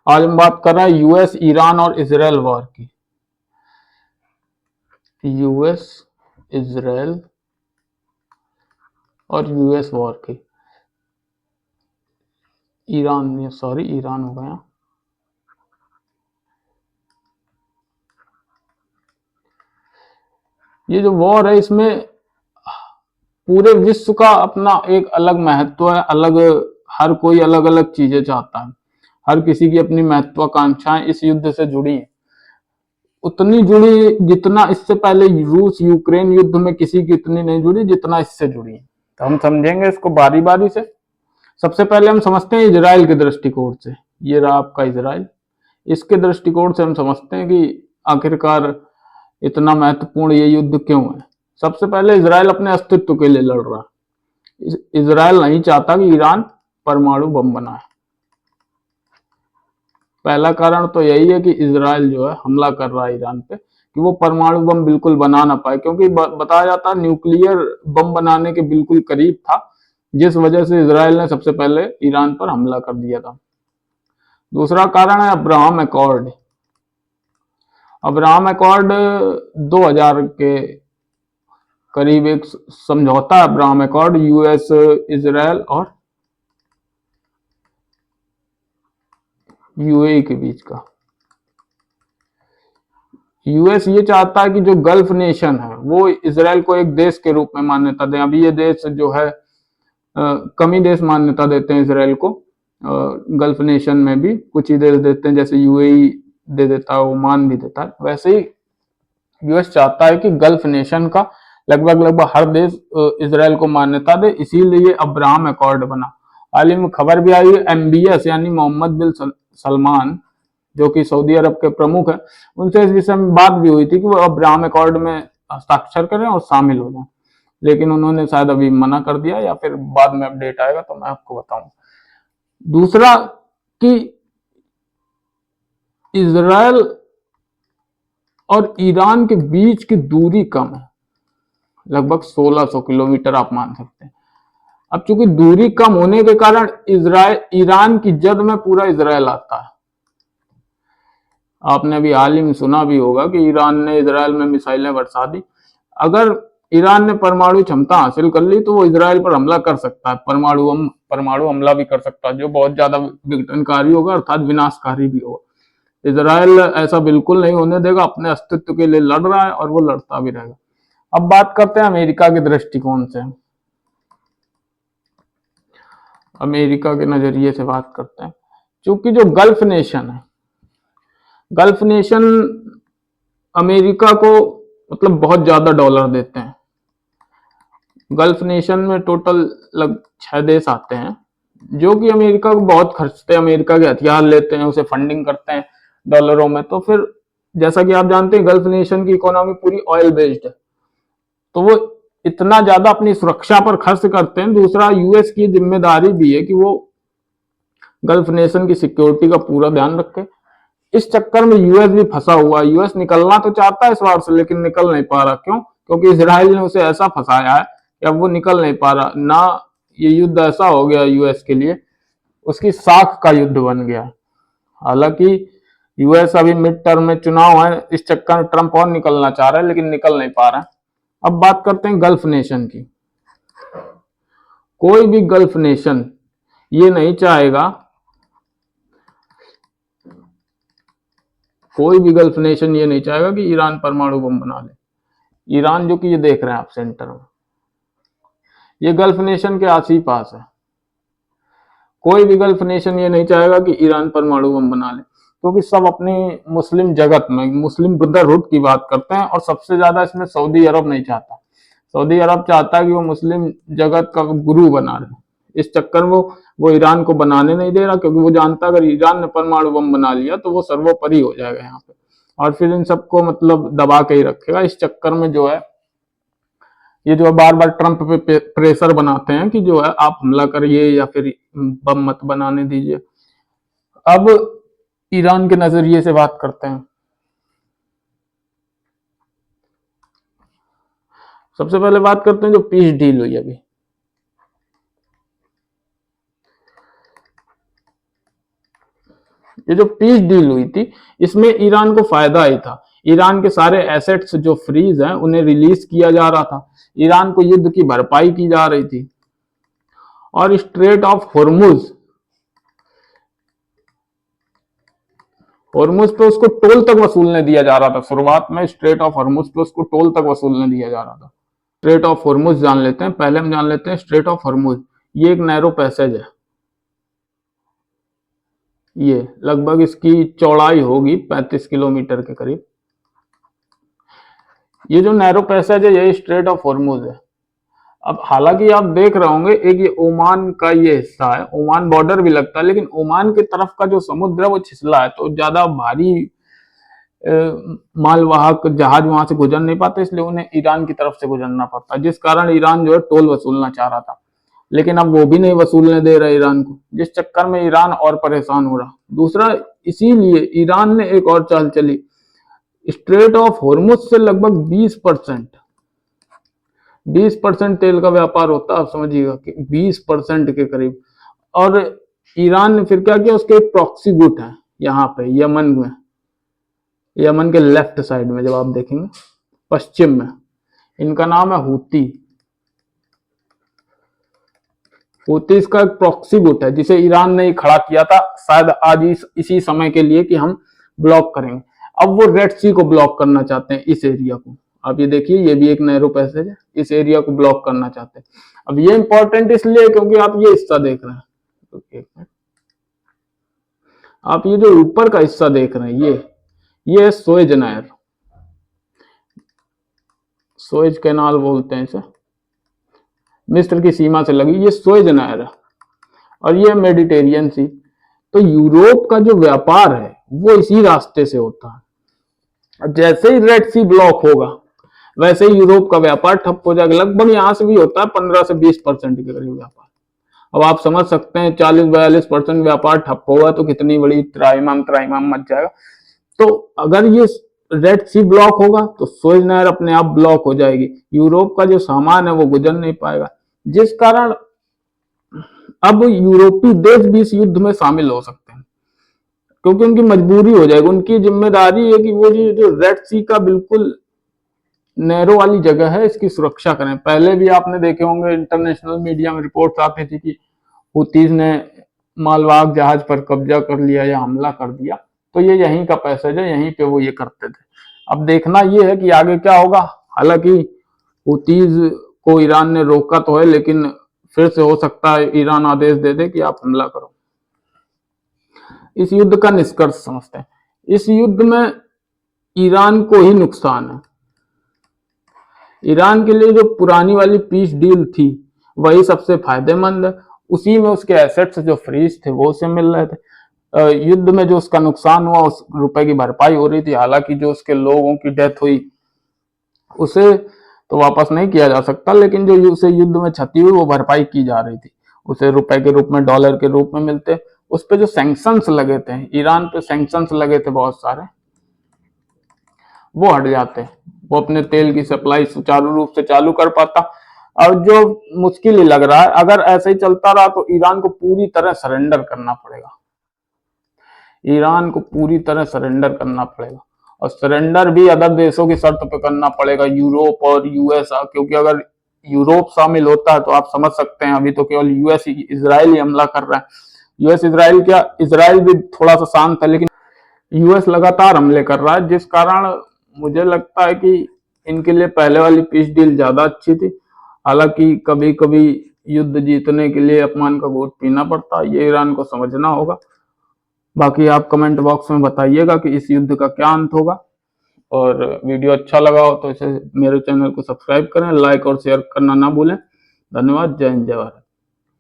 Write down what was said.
आज हम बात कर रहे हैं यूएस, ईरान और इजराइल वॉर की। यूएस, इजराइल और यूएस वॉर की। ईरान, सॉरी ईरान हो गया। ये जो वॉर है इसमें पूरे विश्व का अपना एक अलग महत्व है, अलग, हर कोई अलग अलग चीजें चाहता है, हर किसी की अपनी महत्वाकांक्षाएं इस युद्ध से जुड़ी है। उतनी जुड़ी जितना इससे पहले रूस यूक्रेन युद्ध में किसी की उतनी नहीं जुड़ी जितना इससे जुड़ी है। तो हम समझेंगे इसको बारी बारी से। सबसे पहले हम समझते हैं इजराइल के दृष्टिकोण से। ये रहा आपका इजराइल। इसके दृष्टिकोण से हम समझते हैं कि आखिरकार इतना महत्वपूर्ण ये युद्ध क्यों है। सबसे पहले इजराइल अपने अस्तित्व के लिए लड़ रहा है। इजराइल नहीं चाहता कि ईरान परमाणु बम बनाए। पहला कारण तो यही है कि इजराइल जो है हमला कर रहा है ईरान पे कि वो परमाणु बम बिल्कुल बना ना पाए, क्योंकि बताया जाता है न्यूक्लियर बम बनाने के बिल्कुल करीब था, जिस वजह से इजराइल ने सबसे पहले ईरान पर हमला कर दिया था। दूसरा कारण है अब्राहम अकॉर्ड। अब्राहम अकॉर्ड 2000 के करीब एक समझौता, अब्राहम अकॉर्ड, यूएस, इजराइल और यूएई के बीच का। यूएस ये चाहता है कि जो गल्फ नेशन है वो इजराइल को एक देश के रूप में मान्यता दें। अभी ये देश जो है कम ही देश मान्यता देते हैं इजराइल को। गल्फ नेशन में भी कुछ ही देश देते हैं, जैसे यूएई दे देता है, ओमान भी देता है। वैसे ही यूएस चाहता है कि गल्फ नेशन का लगभग हर देश इजराइल को मान्यता दे, इसीलिए अब्राहम अकॉर्ड बना। हाल ही में खबर भी आई है, एमबीएस यानी मोहम्मद बिन सलमान, जो कि सऊदी अरब के प्रमुख है, उनसे इस विषय में बात भी हुई थी कि वो अब्राहम अकॉर्ड में हस्ताक्षर करें और शामिल हो जाए, लेकिन उन्होंने शायद अभी मना कर दिया, या फिर बाद में अपडेट आएगा तो मैं आपको बताऊंगा। दूसरा कि इजराइल और ईरान के बीच की दूरी कम है, लगभग 1600 किलोमीटर आप मान सकते हैं। अब चूंकि दूरी कम होने के कारण ईरान की जद में पूरा इजराइल आता है। आपने अभी हाल ही में सुना भी होगा कि ईरान ने इजराइल में मिसाइलें बरसा दी। अगर ईरान ने परमाणु क्षमता हासिल कर ली तो वो इजराइल पर हमला कर सकता है, परमाणु हमला भी कर सकता है, जो बहुत ज्यादा विघटनकारी होगा, अर्थात विनाशकारी भी होगा। इजराइल ऐसा बिल्कुल नहीं होने देगा, अपने अस्तित्व के लिए लड़ रहा है और वो लड़ता भी रहेगा। अब बात करते हैं अमेरिका के दृष्टिकोण से। अमेरिका के नजरिए से बात करते हैं। क्योंकि जो गल्फ नेशन है, गल्फ नेशन अमेरिका को मतलब बहुत ज्यादा डॉलर देते हैं। गल्फ नेशन में टोटल लगभग 6 देश आते हैं, जो कि अमेरिका को बहुत खर्चते हैं, अमेरिका के हथियार लेते हैं, उसे फंडिंग करते हैं डॉलरों में। तो फिर जैसा कि आप जानते हैं गल्फ नेशन की इकोनॉमी पूरी ऑयल बेस्ड है, तो वो इतना ज्यादा अपनी सुरक्षा पर खर्च करते हैं। दूसरा, यूएस की जिम्मेदारी भी है कि वो गल्फ नेशन की सिक्योरिटी का पूरा ध्यान रखे। इस चक्कर में यूएस भी फंसा हुआ है। यूएस निकलना तो चाहता है इस वार से, लेकिन निकल नहीं पा रहा। क्यों? क्योंकि इजराइल ने उसे ऐसा फंसाया है कि अब वो निकल नहीं पा रहा ना। ये युद्ध ऐसा हो गया यूएस के लिए, उसकी साख का युद्ध बन गया। हालांकि यूएस अभी मिड टर्म में चुनाव है, इस चक्कर में ट्रंप और निकलना चाह रहा है, लेकिन निकल नहीं पा रहा है। अब बात करते हैं गल्फ नेशन की। कोई भी गल्फ नेशन ये नहीं चाहेगा, कोई भी गल्फ नेशन ये नहीं चाहेगा कि ईरान परमाणु बम बना ले। ईरान, जो कि ये देख रहे हैं आप सेंटर में, ये गल्फ नेशन के आस ही पास है। कोई भी गल्फ नेशन ये नहीं चाहेगा कि ईरान परमाणु बम बना ले, क्योंकि सब अपनी मुस्लिम जगत में मुस्लिम ब्रदरहुड की बात करते हैं, और सबसे ज्यादा इसमें सऊदी अरब नहीं चाहता। सऊदी अरब चाहता है कि वो मुस्लिम जगत का गुरु बना रहे। इस चक्कर में वो ईरान को बनाने नहीं दे रहा, क्योंकि वो जानता है अगर ईरान ने परमाणु बम बना लिया तो वो सर्वोपरि हो जाएगा यहाँ पे, और फिर इन सबको मतलब दबा के ही रखेगा। इस चक्कर में जो है ये जो बार बार ट्रंप पे प्रेशर बनाते हैं कि जो है आप हमला करिए या फिर बम मत बनाने दीजिए। अब ईरान के नजरिए से बात करते हैं। सबसे पहले बात करते हैं जो पीस डील हुई अभी। ये जो पीस डील हुई थी इसमें ईरान को फायदा ही था। ईरान के सारे एसेट्स जो फ्रीज हैं उन्हें रिलीज किया जा रहा था, ईरान को युद्ध की भरपाई की जा रही थी। और स्ट्रेट ऑफ हॉर्मुज पे उसको टोल तक वसूलने दिया जा रहा था। शुरुआत में स्ट्रेट ऑफ हॉर्मुज पे उसको टोल तक वसूलने दिया जा रहा था। स्ट्रेट ऑफ हॉर्मुज जान लेते हैं। पहले हम जान लेते हैं स्ट्रेट ऑफ हॉर्मुज। ये एक नैरो पैसेज है। ये लगभग इसकी चौड़ाई होगी 35 किलोमीटर के करीब। ये जो नैरो पैसेज है ये स्ट्रेट ऑफ हॉर्मुज है। अब हालांकि आप देख रहे होंगे एक ये ओमान का ये हिस्सा है, ओमान बॉर्डर भी लगता है, लेकिन ओमान की तरफ का जो समुद्र है वो छिछला है, तो ज्यादा भारी मालवाहक जहाज वहां से गुजर नहीं पाते, इसलिए उन्हें ईरान की तरफ से गुजरना पड़ता, जिस कारण ईरान जो है टोल वसूलना चाह रहा था, लेकिन अब वो भी नहीं वसूलने दे रहा ईरान को, जिस चक्कर में ईरान और परेशान हो रहा। दूसरा, इसीलिए ईरान ने एक और चाल चली। स्ट्रेट ऑफ हॉर्मुज से लगभग 20% तेल का व्यापार होता है, आप समझिएगा कि 20% के करीब। और ईरान ने फिर क्या किया, उसके एक प्रॉक्सी गुट है यहाँ पे यमन में, यमन के लेफ्ट साइड में जब आप देखेंगे पश्चिम में, इनका नाम है हूती। हूती इसका एक प्रॉक्सी गुट है जिसे ईरान ने खड़ा किया था शायद आज इसी समय के लिए कि हम ब्लॉक करेंगे। अब वो रेड सी को ब्लॉक करना चाहते हैं, इस एरिया को। आप ये देखिए, ये भी एक नैरो पैसेज है, इस एरिया को ब्लॉक करना चाहते हैं। अब ये इंपॉर्टेंट इसलिए क्योंकि आप ये हिस्सा देख रहे हैं, तो आप ये जो ऊपर का हिस्सा देख रहे हैं ये सोएज नहर, सोएज कैनाल बोलते हैं इसे, मिस्र की सीमा से लगी ये सोएज नहर है, और ये मेडिटेरियन सी। तो यूरोप का जो व्यापार है वो इसी रास्ते से होता है। जैसे ही रेड सी ब्लॉक होगा वैसे ही यूरोप का व्यापार ठप हो जाएगा। लगभग यहां से भी होता है 15 से 20% के करीब व्यापार। अब आप समझ सकते हैं 40-42% व्यापार ठप होगा तो कितनी बड़ी त्राहिमाम मच जाएगा। तो अगर ये रेड सी ब्लॉक होगा तो सुएज नहर अपने आप ब्लॉक हो जाएगी, यूरोप का जो सामान है वो गुजर नहीं पाएगा, जिस कारण अब यूरोपीय देश भी इस युद्ध में शामिल हो सकते हैं, क्योंकि उनकी मजबूरी हो जाएगी। उनकी जिम्मेदारी है कि वो जो रेड सी का बिल्कुल नैरो वाली जगह है इसकी सुरक्षा करें। पहले भी आपने देखे होंगे इंटरनेशनल मीडिया में रिपोर्ट्स आती थी कि हुतीज ने मालवाहक जहाज पर कब्जा कर लिया या हमला कर दिया, तो ये यहीं का पैसेज है, यहीं पे वो ये करते थे। अब देखना ये है कि आगे क्या होगा। हालांकि हुतीज को ईरान ने रोका तो है, लेकिन फिर से हो सकता है ईरान आदेश दे दे कि आप हमला करो। इस युद्ध का निष्कर्ष समझते हैं। इस युद्ध में ईरान को ही नुकसान है। ईरान के लिए जो पुरानी वाली पीस डील थी वही सबसे फायदेमंद है, उसी में उसके एसेट्स जो फ्रीज थे वो उसे मिल रहे थे। युद्ध में जो उसका नुकसान हुआ उस रुपए की भरपाई हो रही थी। हालांकि जो उसके लोगों की डेथ हुई उसे तो वापस नहीं किया जा सकता, लेकिन जो उसे युद्ध में क्षति हुई वो भरपाई की जा रही थी, उसे रुपए के रूप में, डॉलर के रूप में मिलते। उस पर जो सैंक्शंस लगे थे, ईरान पे सैंक्शंस लगे थे बहुत सारे, वो हट जाते, वो अपने तेल की सप्लाई सुचारू रूप से चालू कर पाता। और जो मुश्किल ही लग रहा है, अगर ऐसे ही चलता रहा तो ईरान को पूरी तरह सरेंडर करना पड़ेगा, ईरान को पूरी तरह सरेंडर करना पड़ेगा, और सरेंडर भी अदर देशों की शर्त पे करना पड़ेगा, यूरोप और यूएस, क्योंकि अगर यूरोप शामिल होता है तो आप समझ सकते हैं अभी तो केवल यूएस ही, इजराइल ही हमला कर रहा है। यूएस इजराइल क्या, इजराइल भी थोड़ा सा शांत है, लेकिन यूएस लगातार हमले कर रहा है, जिस कारण मुझे लगता है कि इनके लिए पहले वाली पीस डील ज्यादा अच्छी थी। हालांकि कभी कभी युद्ध जीतने के लिए अपमान का घूंट पीना पड़ता है, ये ईरान को समझना होगा। बाकी आप कमेंट बॉक्स में बताइएगा कि इस युद्ध का क्या अंत होगा, और वीडियो अच्छा लगा हो तो इसे मेरे चैनल को सब्सक्राइब करें, लाइक और शेयर करना ना भूलें। धन्यवाद। जय हिंद, जय भारत।